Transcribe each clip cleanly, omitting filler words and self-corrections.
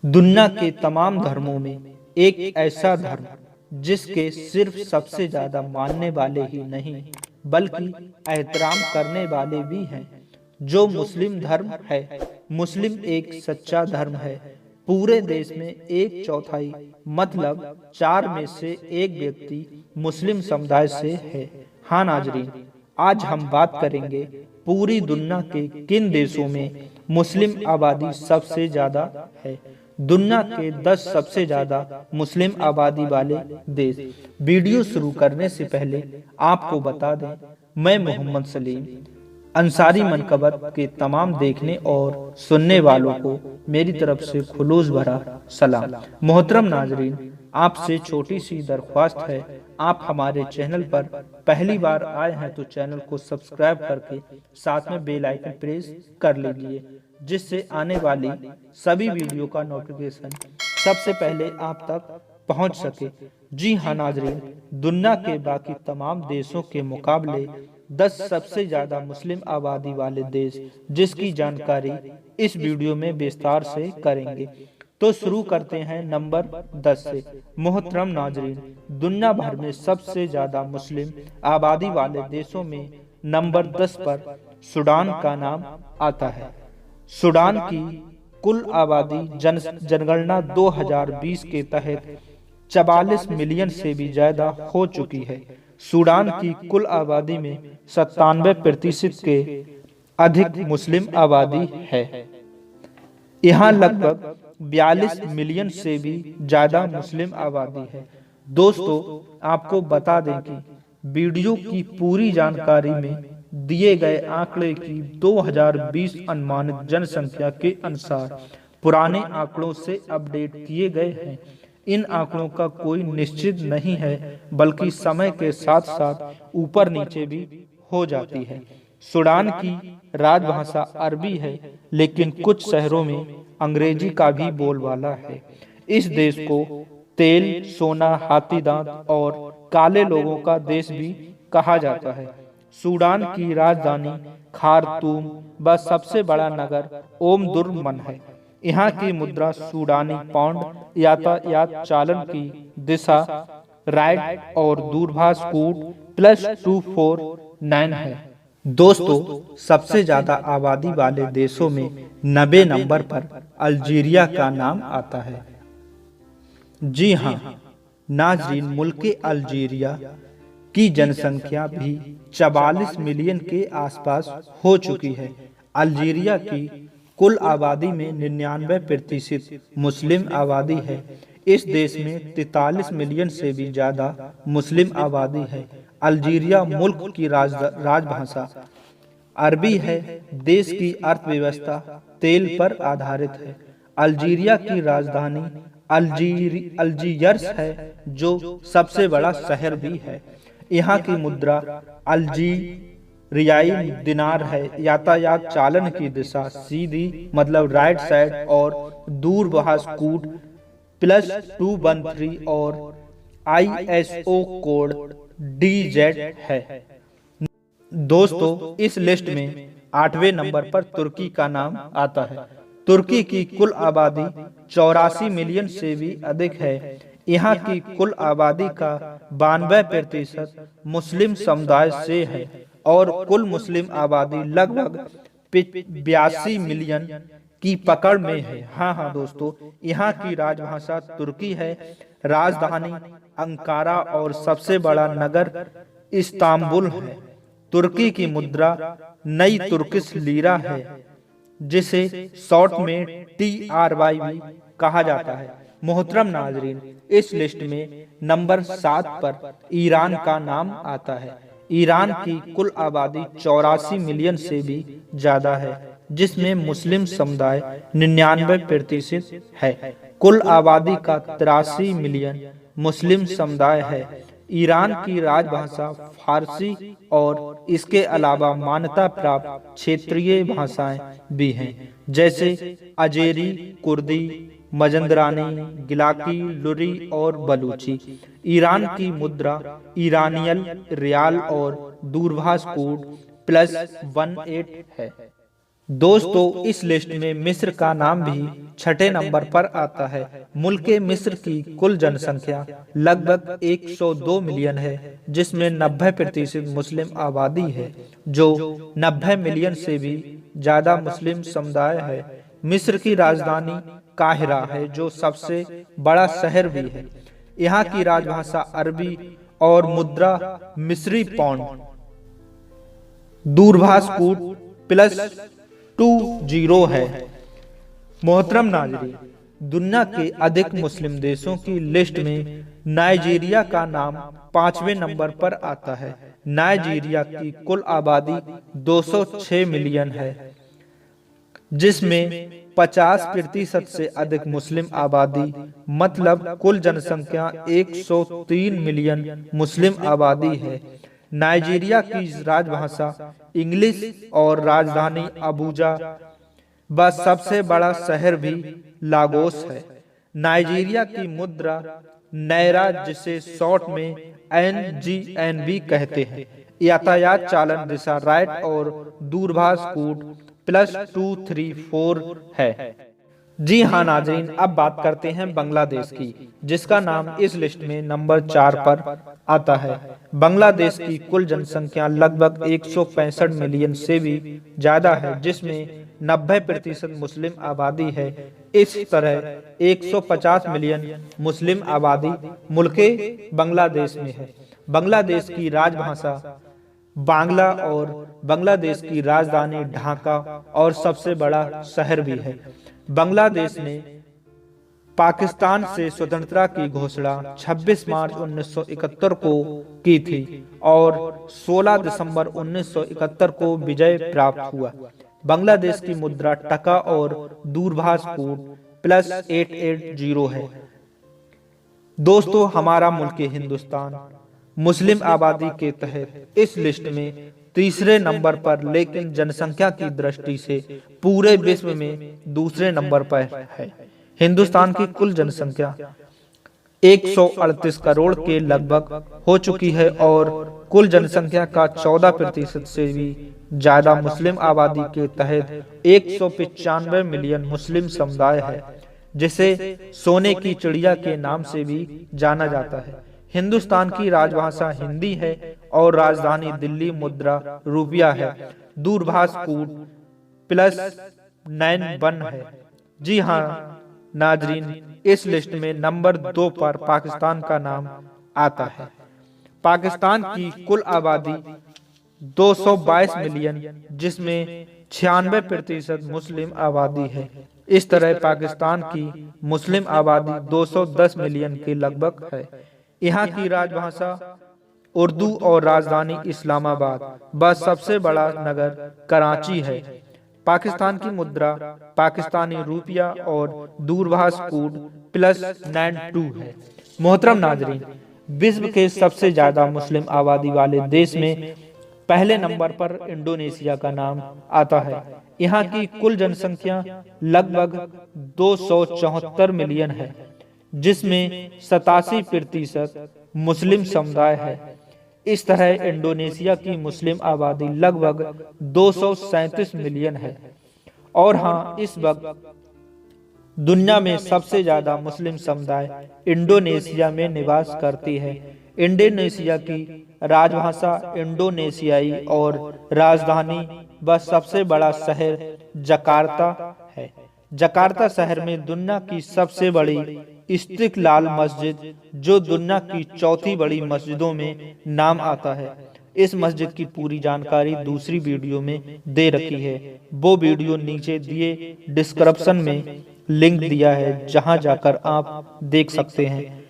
दुनिया के तमाम धर्मों में एक ऐसा धर्म जिसके सिर्फ सबसे ज्यादा मानने वाले ही नहीं बल्कि एहतराम करने वाले भी हैं, जो मुस्लिम धर्म है। मुस्लिम एक सच्चा धर्म है। पूरे देश में एक चौथाई मतलब 4 में से एक व्यक्ति मुस्लिम समुदाय से है। हाँ नाजरीन, आज हम बात करेंगे पूरी दुनिया के किन देशों में मुस्लिम आबादी सबसे ज्यादा है। दुनिया के 10 सबसे ज्यादा मुस्लिम आबादी वाले देश। वीडियो शुरू करने से पहले आपको बता दें, मैं मोहम्मद सलीम अंसारी मनकबत के तमाम देखने और सुनने वालों को मेरी तरफ से खुलूस भरा सलाम। मोहतरम नाजरीन, आपसे छोटी सी दरख्वास्त है, आप हमारे चैनल पर पहली बार आए हैं तो चैनल को सब्सक्राइब करके साथ में बेल आइकन प्रेस कर लीजिए, जिससे आने वाली सभी वीडियो का नोटिफिकेशन सबसे पहले आप तक पहुंच सके। जी हाँ नाजरीन, दुनिया के बाकी तमाम देशों के मुकाबले 10 सबसे ज्यादा मुस्लिम आबादी वाले देश, जिसकी जानकारी इस वीडियो में विस्तार से करेंगे। तो शुरू करते हैं नंबर 10 से। मोहतरम नाजरीन, दुनिया भर में सबसे ज्यादा मुस्लिम आबादी वाले देशों में नंबर 10 पर सूडान का नाम आता है। सूडान की कुल आबादी जनगणना 2020 के तहत 44 मिलियन से भी ज्यादा हो चुकी है। सूडान की कुल आबादी में 97% के अधिक मुस्लिम आबादी है। यहाँ लगभग 42 मिलियन से भी ज्यादा मुस्लिम आबादी है। दोस्तों, आपको बता दें कि वीडियो की पूरी जानकारी में दिए गए आंकड़े की 2020 अनुमानित जनसंख्या के अनुसार पुराने आंकड़ों से अपडेट किए गए हैं। इन आंकड़ों का कोई निश्चित नहीं है, बल्कि समय के साथ साथ ऊपर नीचे भी हो जाती है। सूडान की राजभाषा अरबी है, लेकिन कुछ शहरों में अंग्रेजी का भी बोलबाला है। इस देश को तेल, सोना, हाथीदांत और काले लोगों का देश भी कहा जाता है। सूडान की राजधानी खार्तूम व सबसे बड़ा नगर ओमदुर्मन है। यहाँ की मुद्रा सूडानी पाउंड, यातायात चालन की दिशा राइट और दूरभाष कोड +249 है। दोस्तों, सबसे ज्यादा आबादी वाले देशों में 90 नंबर पर अल्जीरिया का नाम आता है। जी हाँ नाजरीन, मुल्क अल्जीरिया की जनसंख्या भी 44 मिलियन के आसपास हो चुकी है। अल्जीरिया की कुल आबादी में 99% मुस्लिम आबादी है। इस देश में 43 मिलियन से भी ज्यादा मुस्लिम आबादी है। अल्जीरिया मुल्क की राजभाषा अरबी है। देश की अर्थव्यवस्था तेल पर आधारित है। अल्जीरिया की राजधानी अल्जीयर्स है, जो सबसे बड़ा शहर भी है। यहाँ की मुद्रा अल्जीरियाई दिनार है। यातायात चालन की दिशा सीधी मतलब राइट साइड और दूरभाष कोड +213 और ISO कोड DZ है। दोस्तों, इस लिस्ट में 8वें नंबर पर तुर्की का नाम आता है। तुर्की की कुल आबादी 84 मिलियन से भी अधिक है। यहाँ की कुल आबादी का 92% मुस्लिम समुदाय से है और कुल मुस्लिम आबादी लगभग 82 मिलियन की पकड़ में है। हाँ दोस्तों, यहाँ की राजभाषा तुर्की है। राजधानी अंकारा और सबसे बड़ा नगर इस्तांबुल है। तुर्की की मुद्रा नई तुर्किश लीरा है, जिसे शॉर्ट में TRY भी कहा जाता है। मोहतरम नाजरीन, इस लिस्ट में नंबर 7 पर ईरान का नाम आता है। ईरान की कुल आबादी 84 मिलियन से भी ज्यादा है, जिसमें मुस्लिम समुदाय 99% है। कुल आबादी का 83 मिलियन मुस्लिम समुदाय है। ईरान की राजभाषा फारसी और इसके अलावा मान्यता प्राप्त क्षेत्रीय भाषाएं भी हैं, जैसे अजेरी, कुर्दी, मजंदरानी, गिलाकी, लुरी और बलूची। ईरान की मुद्रा ईरानियल रियाल और दूरभाष कोड +18 है। दोस्तों, इस लिस्ट में मिस्र का नाम भी छठे नंबर पर आता है। मुल्क मिस्र की कुल जनसंख्या लगभग 102 मिलियन है, जिसमें 90% मुस्लिम आबादी है, जो 90 मिलियन से भी ज्यादा मुस्लिम समुदाय है। मिस्र की राजधानी काहिरा है, जो सबसे बड़ा शहर भी है। यहाँ की राजभाषा अरबी और मुद्रा मिस्री पाउंड। दूरभाष कूट +20 है। मोहतरम नाज़रीन, दुनिया के अधिक मुस्लिम देशों की लिस्ट में नाइजीरिया का नाम 5वें नंबर पर आता है। नाइजीरिया की कुल आबादी 206 मिलियन है, जिसमें 50% से अधिक मुस्लिम आबादी, मतलब कुल जनसंख्या 103 मिलियन मुस्लिम आबादी है। नाइजीरिया की राजभाषा इंग्लिश और राजधानी अबूजा व सबसे बड़ा शहर भी लागोस है। नाइजीरिया की मुद्रा नायरा, जिसे शॉर्ट में NGN भी कहते हैं। यातायात चालन दिशा राइट और दूरभाष कूट +234 है। जी हाँ नाज़रीन, अब बात करते हैं बांग्लादेश की, जिसका नाम इस लिस्ट में नंबर 4 पर आता है। बांग्लादेश की कुल जनसंख्या लगभग 165 मिलियन से भी ज्यादा है, जिसमें 90% मुस्लिम आबादी है। इस तरह 150 मिलियन मुस्लिम आबादी मुल्के बांग्लादेश में है। बांग्लादेश की राजभाषा बांग्ला और बांग्लादेश की राजधानी ढाका और सबसे बड़ा शहर भी है। बांग्लादेश ने पाकिस्तान से स्वतंत्रता की घोषणा 26 मार्च 1971 को की थी और 16 दिसंबर 1971 को विजय प्राप्त हुआ। बांग्लादेश की मुद्रा टका और दूरभाष कूट +880 है। दोस्तों, हमारा मुल्क हिंदुस्तान मुस्लिम आबादी के तहत इस लिस्ट में तीसरे नंबर पर, लेकिन जनसंख्या की दृष्टि से पूरे विश्व में दूसरे नंबर पर है। हिंदुस्तान की कुल जनसंख्या 138 करोड़ के लगभग हो चुकी है और कुल जनसंख्या का 14% से भी ज्यादा मुस्लिम आबादी के तहत 195 मिलियन मुस्लिम समुदाय है, जिसे सोने की चिड़िया के नाम से भी जाना जाता है। हिंदुस्तान की राजभाषा हिंदी है और राजधानी दिल्ली मुद्रा रुपया है। दूरभाष कूट +91 है। जी हाँ नाजरीन, इस लिस्ट में नंबर 2 पर पाकिस्तान का नाम आता है। पाकिस्तान की कुल आबादी 222 मिलियन, जिसमें 96% मुस्लिम आबादी है। इस तरह पाकिस्तान की मुस्लिम आबादी 210 मिलियन के लगभग है। यहाँ की राजभाषा उर्दू और राजधानी इस्लामाबाद व सबसे बड़ा नगर कराची है। पाकिस्तान की मुद्रा पाकिस्तानी रुपया और दूरभाष कूट +92 है। मोहतरम नाजरीन, विश्व के सबसे ज्यादा मुस्लिम आबादी वाले देश में पहले नंबर पर इंडोनेशिया का नाम आता है। यहाँ की कुल जनसंख्या लगभग 274 मिलियन है, जिसमें 87% मुस्लिम समुदाय है। इस तरह इंडोनेशिया की मुस्लिम आबादी लगभग 237 मिलियन है और हाँ, इस वक्त दुनिया में सबसे ज्यादा मुस्लिम समुदाय इंडोनेशिया में निवास करती है। इंडोनेशिया की राजभाषा इंडोनेशियाई और राजधानी व सबसे बड़ा शहर जकार्ता है। जकार्ता शहर में दुनिया की सबसे बड़ी इस्तिकलाल मस्जिद, जो दुनिया की चौथी बड़ी मस्जिदों में नाम आता है। इस मस्जिद की पूरी जानकारी दूसरी वीडियो में दे रखी है। वो वीडियो नीचे दिए डिस्क्रिप्शन में लिंक दिया है, जहां जाकर आप देख सकते हैं,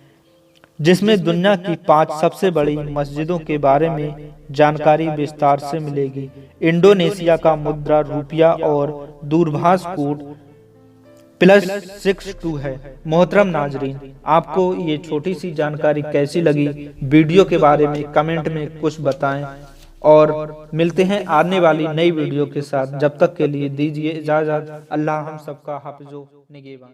जिसमें दुनिया की 5 सबसे बड़ी मस्जिदों के बारे में जानकारी विस्तार से मिलेगी। इंडोनेशिया का मुद्रा रुपया और दूरभाष कूट +62 है। मोहतरम नाजरीन, आपको ये छोटी सी जानकारी कैसी लगी, वीडियो के बारे में कमेंट में कुछ बताएं और मिलते हैं आने वाली नई वीडियो के साथ। जब तक के लिए दीजिए इजाजत। अल्लाह हम सबका हाफिज़ो निगहबान।